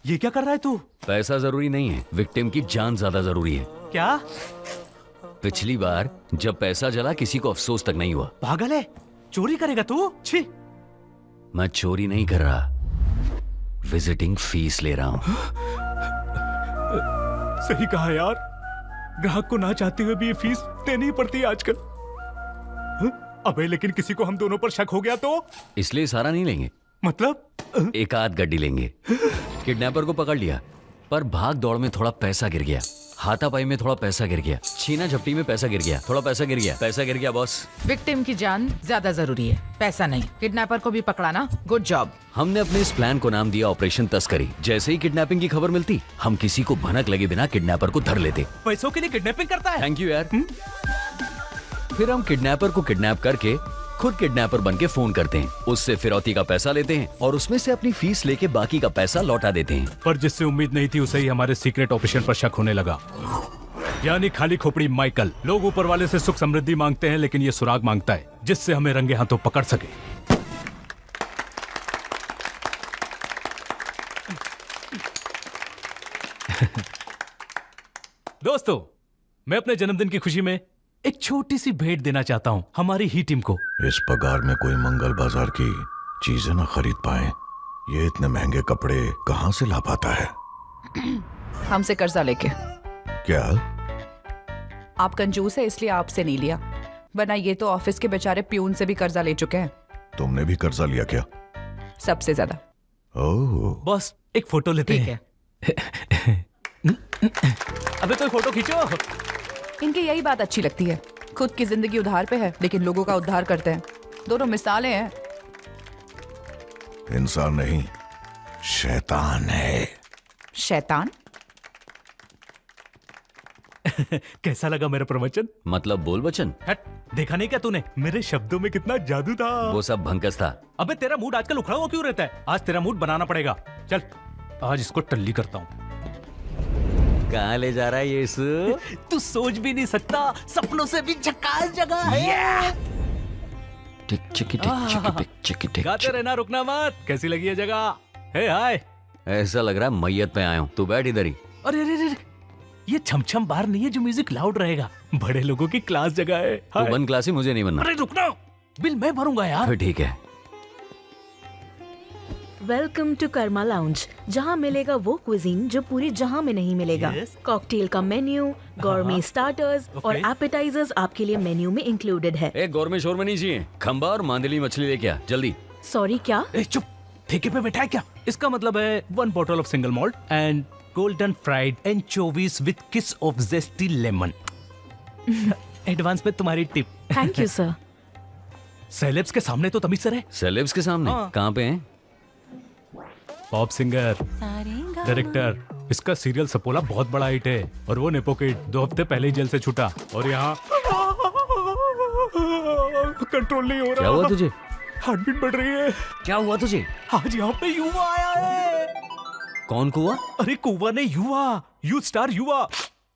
ये क्या कर रहा है तू? पैसा जरूरी नहीं है, विक्टिम की जान ज्यादा जरूरी है। क्या? पिछली बार जब पैसा जला किसी को अफसोस तक नहीं हुआ। पागल है, चोरी करेगा तू? छी। मैं चोरी नहीं कर रहा, विजिटिंग फीस ले रहा हूं। सही कहा यार, ग्राहक को ना चाहते हुए भी ये फीस देनी ही पड़ती है आजकल। अबे लेकिन किसी को हम दोनों पर शक हो गया तो? इसलिए सारा नहीं लेंगे, मतलब? एक आध गड्डी लेंगे। किडनैपर को पकड़ लिया, पर भाग दौड़ में थोड़ा पैसा गिर गया, हाथापाई में थोड़ा पैसा गिर गया, छीना झपटी में पैसा गिर गया, थोड़ा पैसा गिर गया, पैसा गिर गया बॉस। विक्टिम की जान ज्यादा जरूरी है, पैसा नहीं। किडनैपर को भी पकड़ा ना, गुड जॉब। हमने अपने इस प्लान को नाम दिया ऑपरेशन तस्करी। जैसे ही किडनैपिंग की खबर मिलती, हम किसी को भनक लगे बिना किडनैपर को धर लेते। पैसों के लिए किडनैपिंग करता है? थैंक यू यार। फिर हम किडनैपर को किडनैप करके खुद किडनैपर बन के फोन करते हैं, उससे फिरौती का पैसा लेते हैं और उसमें से अपनी फीस लेके बाकी का पैसा लौटा देते हैं। पर जिससे उम्मीद नहीं थी उसे ही हमारे सीक्रेट ऑपरेशन पर शक होने लगा। यानी खाली खोपड़ी माइकल। लोग ऊपर वाले से सुख समृद्धि मांगते हैं, लेकिन ये सुराग मांगता है जिससे हमें रंगे हाथों पकड़ सके। दोस्तों, मैं अपने जन्मदिन की खुशी में एक छोटी सी भेंट देना चाहता हूं हमारी ही टीम को। इस पगार में कोई मंगल बाजार की चीजें ना खरीद पाए, ये इतने महंगे कपड़े कहां से ला पाता है? हमसे कर्जा लेके। क्या? आप कंजूस है इसलिए आपसे नहीं लिया, वरना ये तो ऑफिस के बेचारे प्यून से भी कर्जा ले चुके हैं। तुमने भी कर्जा लिया क्या? सबसे ज्यादा। ओह। बॉस, एक फोटो लेते ठीक हैं। है। अबे कोई फोटो खींचो। इनकी यही बात अच्छी लगती है, खुद की जिंदगी उधार पे है लेकिन लोगों का उद्धार करते हैं। दोनों मिसालें हैं। इंसान नहीं, शैतान है। शैतान? कैसा लगा मेरा प्रवचन? मतलब बोल बचन? हट, देखा नहीं क्या तूने मेरे शब्दों में कितना जादू था? वो सब भंकस था। अबे तेरा मूड आजकल उखड़ा हुआ क्यों रहता है? आज तेरा मूड बनाना पड़ेगा। चल, आज इसको टल्ली करता हूँ। कहाँ ले जा रहा है ये इस? तू सोच भी नहीं सकता, सपनों से भी झकास जगह है। टिक चिकी टिक चिकी टिक चिकी टिक। गाते रहना, रुकना मत। कैसी लगी है जगह? हे हाय। ऐसा लग रहा है मैयत में आया हूँ। तू बैठ इधर ही। अरे अरे अरे, ये छमछम बार नहीं है जो म्यूजिक लाउड रहेगा। बड़े लोगों की क्लास जगह है। तू हाय। बन क्लासी, मुझे नहीं बनना। अरे रुकना, बिल मैं भरूंगा यार। फिर ठीक है। वेलकम टू कर्मा लाउंज, जहाँ मिलेगा वो क्विजीन जो पूरे जहाँ में नहीं मिलेगा। Yes. कॉकटेल का मेन्यू, गॉर्मे स्टार्टर्स और Okay. एपेटाइजर्स आपके लिए मेन्यू में इंक्लूडेड है। एक गौर में शोर में नहीं चाहिए। खंबा और मांदली मछली लेके आ जल्दी। सॉरी क्या? ए चुप, ठेके पे बैठा है क्या? इसका मतलब है 1 bottle of single malt and golden fried anchovies with kiss of zesty lemon. Advance में तुम्हारी tip. Thank you sir. Celebs के सामने तो तमीज से रहे। सेलेब्स के सामने? हाँ। कहाँ पे हैं? Pop singer, director. इसका सीरियल सपोला बहुत बड़ा हिट है और वो नेपो किड 2 हफ्ते पहले ही जेल से छूटा और यहाँ कंट्रोल नहीं हो रहा। क्या हुआ तुझे? हार्ट बीट बढ़ रही है। क्या हुआ तुझे? आज यहाँ पे युवा आया है। कौन कुआ? अरे कुआ ने युवा, यूथ स्टार युवा।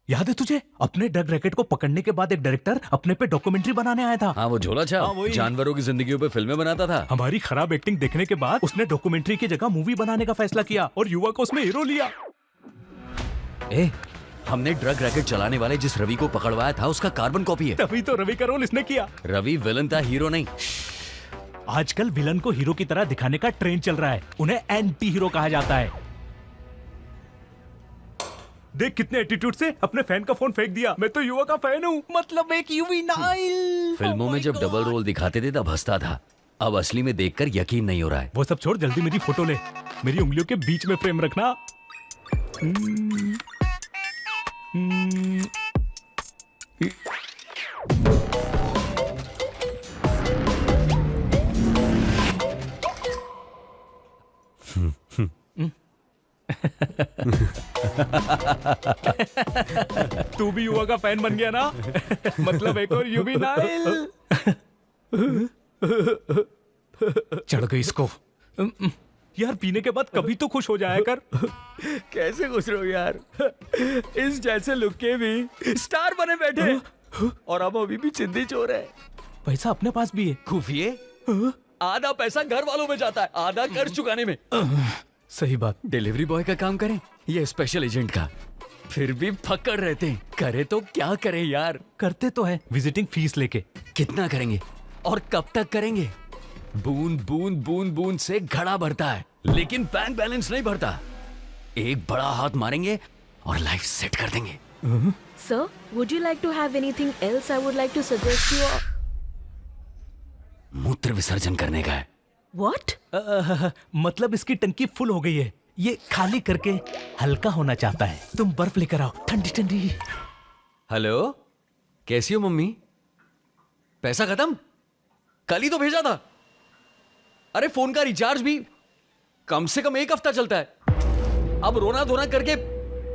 याद है तुझे? अपने ड्रग रैकेट को पकड़ने के बाद एक डायरेक्टर अपने पे डॉक्यूमेंट्री बनाने आया था। हाँ, वो झोला हाँ, छाप वही। जानवरों की जिंदगियों पे फिल्में बनाता था। हमारी खराब एक्टिंग देखने के बाद उसने डॉक्यूमेंट्री की जगह मूवी बनाने का फैसला किया और युवा को उसमें हीरो लिया। ए, हमने ड्रग रैकेट चलाने वाले जिस रवि को पकड़वाया था उसका कार्बन कॉपी है। तभी तो रवि का रोल इसने किया। रवि विलन था, हीरो नहीं। आजकल विलन को हीरो की तरह दिखाने का ट्रेंड चल रहा है, उन्हें एंटी हीरो कहा जाता है। देख कितने एटीट्यूड से अपने फैन का फोन फेंक दिया। मैं तो युवा का फैन हूँ, मतलब एक युवीनाइल। फिल्मों में जब डबल रोल दिखाते थे तब हंसता था, अब असली में देखकर यकीन नहीं हो रहा है। वो सब छोड़, जल्दी मेरी फोटो ले। मेरी उंगलियों के बीच में फ्रेम रखना। तू भी युवा का फैन बन गया ना? मतलब एक और युवीनाइल। चढ़ गई इसको। यार पीने के बाद कभी तो खुश हो जाया कर। कैसे खुश रहो यार, इस जैसे लुक के भी स्टार बने बैठे और अब अभी भी चिंदी चोर है। पैसा अपने पास भी है। खुफिए आधा पैसा घर वालों में जाता है, आधा कर्ज चुकाने में। सही बात। डिलीवरी बॉय का काम करें या स्पेशल एजेंट का, फिर भी फक्कड़ रहते हैं। करे तो क्या करें यार। करते तो है विजिटिंग फीस लेके। कितना करेंगे और कब तक करेंगे? बूंद बूंद बूंद बूंद से घड़ा भरता है, लेकिन बैंक बैलेंस नहीं भरता। एक बड़ा हाथ मारेंगे और लाइफ सेट कर देंगे। Sir, would you like to have anything else? I would like to suggest you. मूत्र विसर्जन करने का है। What? मतलब इसकी टंकी फुल हो गई है, ये खाली करके हल्का होना चाहता है। तुम बर्फ लेकर आओ, ठंडी ठंडी। हेलो, कैसी हो मम्मी? पैसा खत्म? कल ही तो भेजा था। अरे फोन का रिचार्ज भी कम से कम 1 हफ्ता चलता है। अब रोना धोना करके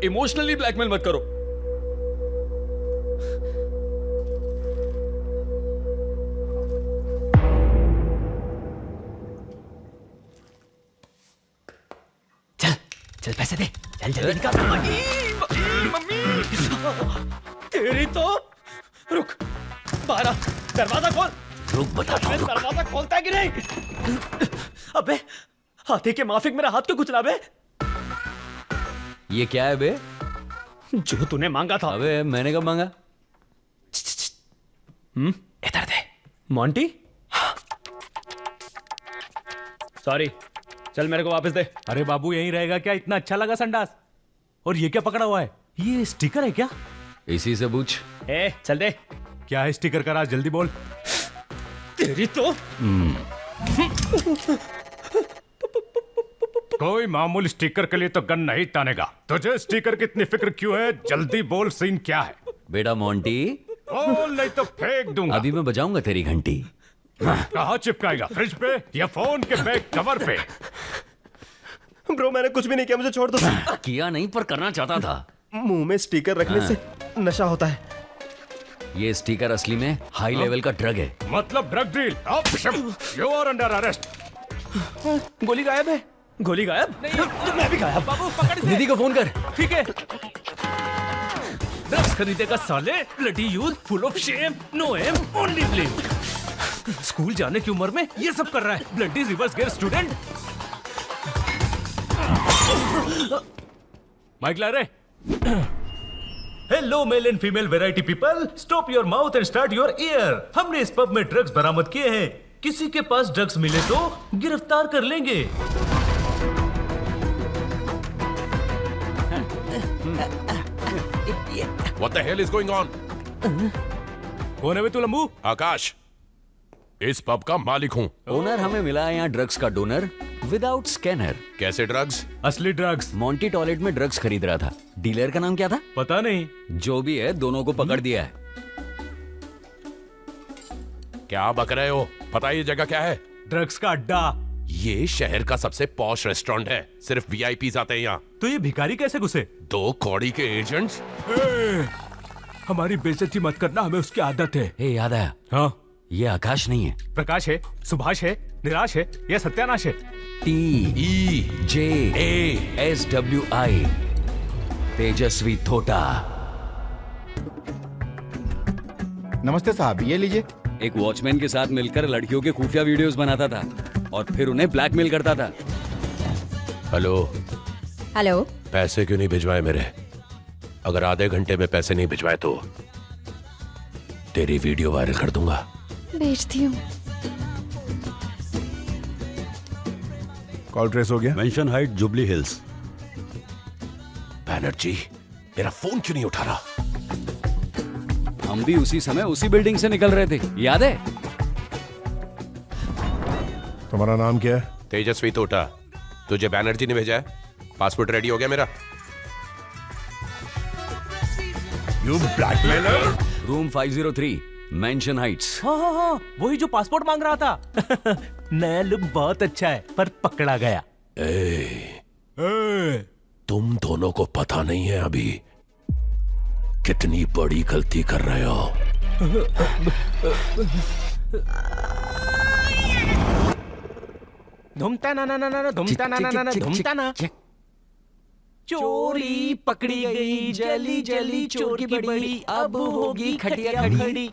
इमोशनली ब्लैकमेल मत करो। चल चल पैसे दे, चल जल्दी निकाल। मम्मी तेरी तो रुक, बाहर आ, दरवाजा खोल। रुक बताता हूँ, रुक। दरवाजा खोलता है कि नहीं? अबे हाथी के माफिक मेरा हाथ क्यों कुचला बे? ये क्या है बे? जो तूने मांगा था। अबे मैंने कब मांगा? इधर दे। मोंटी, सॉरी, चल मेरे को वापस दे। अरे बाबू यहीं रहेगा क्या? इतना अच्छा लगा संडास। और ये क्या पकड़ा हुआ है? ये स्टिकर है क्या? इसी से पूछ। ए चल दे। क्या है स्टिकर का राज? जल्दी बोल। तेरी तो कोई मामूली स्टिकर के लिए तो गन नहीं तानेगा। तुझे स्टिकर की इतनी फिक्र क्यों है? जल्दी बोल, सीन क्या है? बेटा मोंटी, बोल नहीं तो फेंक दूंगा। अभी मैं बजाऊंगा तेरी घंटी। कहाँ चिपकाएगा? फ्रिज पे या फोन के बैक कवर पे? ब्रो मैंने कुछ भी नहीं किया, मुझे छोड़ दो। किया नहीं पर करना चाहता था। मुंह में स्टिकर रखने से नशा होता है। ये स्टिकर असली में हाई लेवल का ड्रग है। मतलब drug deal. You are under arrest. गोली गायब है। गोली गायब? नहीं, मैं भी गायब। बाबू पकड़ इसे। दीदी को फोन कर। ठीक है। ड्रग्स खरीदेगा साले, bloody youth, full of shame, no aim, only blame. School जाने की उम्र में ये सब कर रहा है, bloody reverse gear student. Mike ला रहे। Hello male and female variety people, stop your mouth and start your ear. हमने इस पब में ड्रग्स बरामद किए हैं। किसी के पास ड्रग्स मिले तो गिरफ्तार कर लेंगे। What the hell is going on? कौन है बे तू लंबू? आकाश, इस पब का मालिक हूँ। ओनर हमें मिला है यहाँ ड्रग्स का डोनर विदाउट स्कैनर। कैसे ड्रग्स? असली ड्रग्स। मोंटी टॉयलेट में ड्रग्स खरीद रहा था। डीलर का नाम क्या था? पता नहीं। जो भी है, दोनों को पकड़ दिया है। क्या बक रहे हो? पता है ये जगह क्या है? ड्रग्स का अड्डा। ये शहर का सबसे पॉश रेस्टोरेंट है। सिर्फ वीआईपीज आते हैं यहाँ। तो ये भिखारी कैसे घुसे? 2 कौड़ी के एजेंट्स। हमारी बेइज्जती मत करना, हमें उसकी आदत है। ए याद आया, हाँ, ये आकाश नहीं है। प्रकाश है, सुभाष है, निराश है या सत्यानाश है? TEJSWI, तेजस्वी थोटा। नमस्ते साहब, ये लीजिए। एक वॉचमैन के साथ मिलकर लड़कियों के खुफिया वीडियोस बनाता था और फिर उन्हें ब्लैकमेल करता था। हेलो, हेलो, पैसे क्यों नहीं भिजवाए मेरे? अगर आधे घंटे में पैसे नहीं भिजवाए तो तेरी वीडियो वायरल कर दूंगा। भेजती हूँ। कॉल ट्रेस हो गया? Mention height, jubilee hills. Banerjee, मेरा फोन क्यों नहीं उठा रहा? हम भी उसी समय उसी बिल्डिंग से निकल रहे थे, याद है? तुम्हारा नाम क्या है? तेजस्वी तोटा। तुझे बैनर्जी ने भेजा है? पासपोर्ट रेडी हो गया मेरा? You blackmailer. Room 503, mention Heights. हाँ हाँ हाँ, वही जो पासपोर्ट मांग रहा था। नया लुक बहुत अच्छा है, पर पकड़ा गया। तुम दोनों को पता नहीं है अभी कितनी बड़ी गलती कर रहे हो। धुमता ना ना ना ना, धुमता ना ना ना, धुमता ना। चोरी पकड़ी गई, जली जली चोर की बड़ी, अब होगी खटिया खड़ी।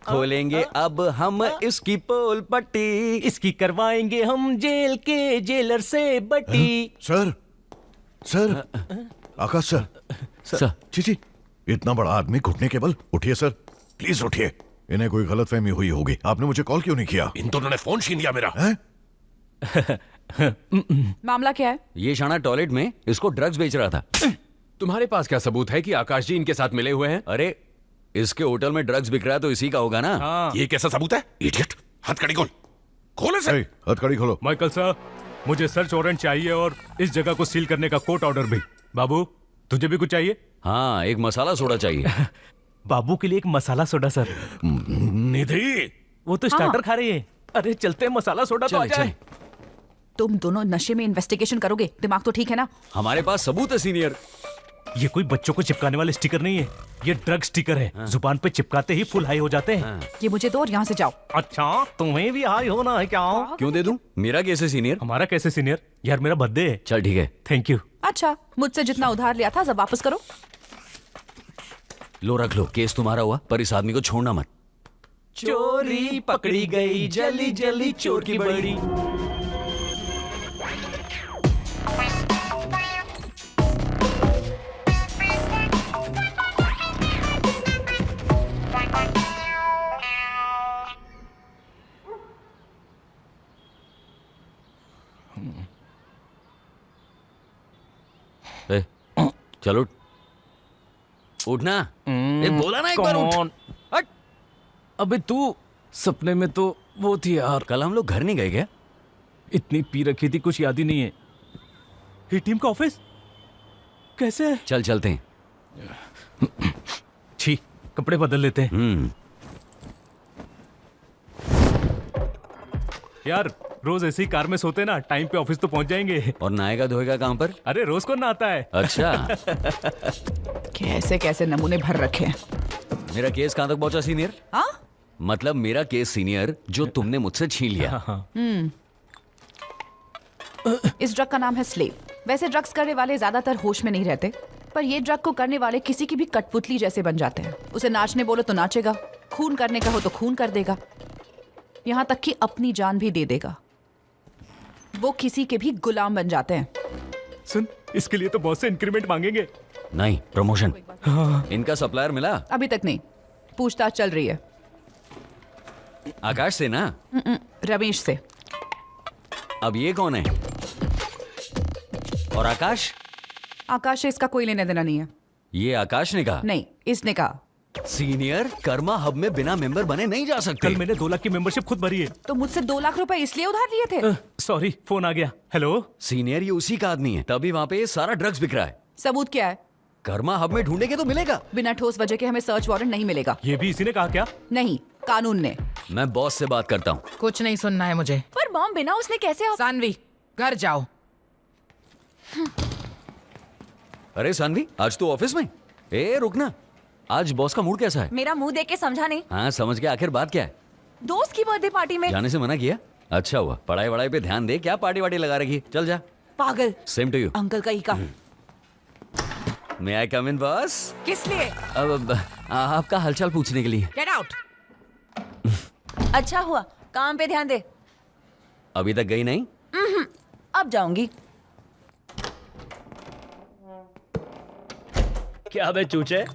खोलेंगे अब हम इसकी पोल पट्टी, इसकी करवाएंगे हम जेल के जेलर से बट्टी। सर, सर आकाश सर सर जी जी इतना बड़ा आदमी घुटने के बल उठिए सर प्लीज उठिए इन्हें कोई गलतफहमी हुई होगी आपने मुझे कॉल क्यों नहीं किया इन दोनों ने फोन छीन लिया मेरा। हैं? मामला क्या है? ये शाना टॉयलेट में इसको ड्रग्स बेच रहा था। तुम्हारे पास क्या सबूत है कि आकाश जी इनके साथ मिले हुए हैं? अरे इसके होटल में ड्रग्स बिक रहा है तो इसी का होगा ना। ये कैसा सबूत है? इडियट, हथकड़ी खोल, खोले सर। ए, हथकड़ी खोलो। माइकल सर, मुझे सर्च वारंट चाहिए और इस जगह को सील करने का कोर्ट ऑर्डर भी। बाबू, तुझे भी कुछ चाहिए? हाँ, एक मसाला सोडा चाहिए। बाबू के लिए एक मसाला सोडा सर। निधि, वो तो स्टार्टर खा रही है। अरे चलते हैं, मसाला सोडा तो आ चले जाए। चले। तुम दोनों नशे में इन्वेस्टिगेशन करोगे? दिमाग तो ठीक है ना? हमारे पास सबूत है सीनियर। ये कोई बच्चों को चिपकाने वाले स्टिकर नहीं है, ये ड्रग स्टिकर है। जुबान पे चिपकाते ही फुल हाई हो जाते हैं। ये मुझे दो और यहाँ से जाओ। अच्छा, तुम्हें भी हाई होना है क्या? क्यों दे दूं? मेरा केस है सीनियर। हमारा कैसे सीनियर? यार मेरा बर्थडे है। चल ठीक है। Thank you. अच्छा, मुझसे जितना उधार लिया था सब वापस करो। लो रख लो, केस तुम्हारा हुआ पर इस आदमी को छोड़ना मत। चोरी पकड़ी गई, जली जली चोर की बड़ी। ए, चलो उठना। ए, बोला ना एक बार उठ। कौन? हट। अबे तू, सपने में तो वो थी यार। कल हम लोग घर नहीं गए क्या? इतनी पी रखी थी, कुछ याद ही नहीं है। ये टीम का ऑफिस कैसे है? चल चलते हैं। छी, कपड़े बदल लेते हैं। यार रोज ऐसी कार में सोते ना, टाइम पे ऑफिस तो पहुंच जाएंगे। और नहाएगा धोएगा कहाँ पर? अरे रोज को नहाता है। अच्छा। कैसे कैसे नमूने भर रखे हैं। मेरा केस कहाँ तक पहुंचा सीनियर? हाँ? मतलब मेरा केस सीनियर जो तुमने मुझसे छीन लिया। इस ड्रग का नाम है स्लेव। वैसे ड्रग्स करने वाले ज्यादातर होश में नहीं रहते, पर ये ड्रग को करने वाले किसी की भी कठपुतली जैसे बन जाते हैं। उसे नाचने बोलो तो नाचेगा, खून करने का हो तो खून कर देगा, यहाँ तक कि अपनी जान भी दे देगा। वो किसी के भी गुलाम बन जाते हैं। सुन, इसके लिए तो बॉस से इंक्रीमेंट मांगेंगे। नहीं, प्रमोशन। इनका सप्लायर मिला? अभी तक नहीं, पूछताछ चल रही है। आकाश से ना? रमेश से। अब ये कौन है? और आकाश? आकाश से इसका कोई लेना देना नहीं है। ये आकाश ने कहा? नहीं, इसने कहा। सीनियर, कर्मा हब में बिना मेंबर बने नहीं जा सकते। कल मैंने 2 लाख की मेंबरशिप खुद भरी है। तो मुझसे 2 लाख रुपए इसलिए उधार लिए थे? सॉरी, फोन आ गया। हेलो सीनियर, ये उसी का आदमी है, तभी वहाँ पे ये सारा ड्रग्स बिक रहा है। सबूत क्या है? कर्मा हब में ढूंढेंगे तो मिलेगा। बिना ठोस वजह के हमें सर्च वारंट नहीं मिलेगा। ये भी इसी ने कहा क्या? नहीं, कानून ने। मैं बॉस से बात करता हूँ। कुछ नहीं सुनना है मुझे। पर मॉम, बिना उसने कैसे सानवी, घर जाओ। अरे सानवी, आज तू ऑफिस में? ए रुकना, आज बॉस का मूड कैसा है? मेरा मुंह देख के समझा नहीं? हाँ समझ गया, आखिर बात क्या है? दोस्त की बर्थडे पार्टी में जाने से मना किया? अच्छा हुआ, पढ़ाई वढ़ाई पे ध्यान दे, क्या पार्टी वार्टी लगा रखी? चल जा। पागल। Same to you. अंकल का ही का। मे आई कम इन बॉस? किस लिए? अब आपका हालचाल पूछने के लिए। Get out. अच्छा हुआ, काम पे ध्यान दे। अभी तक गई नहीं? अब जाऊंगी। क्या बे चूचे,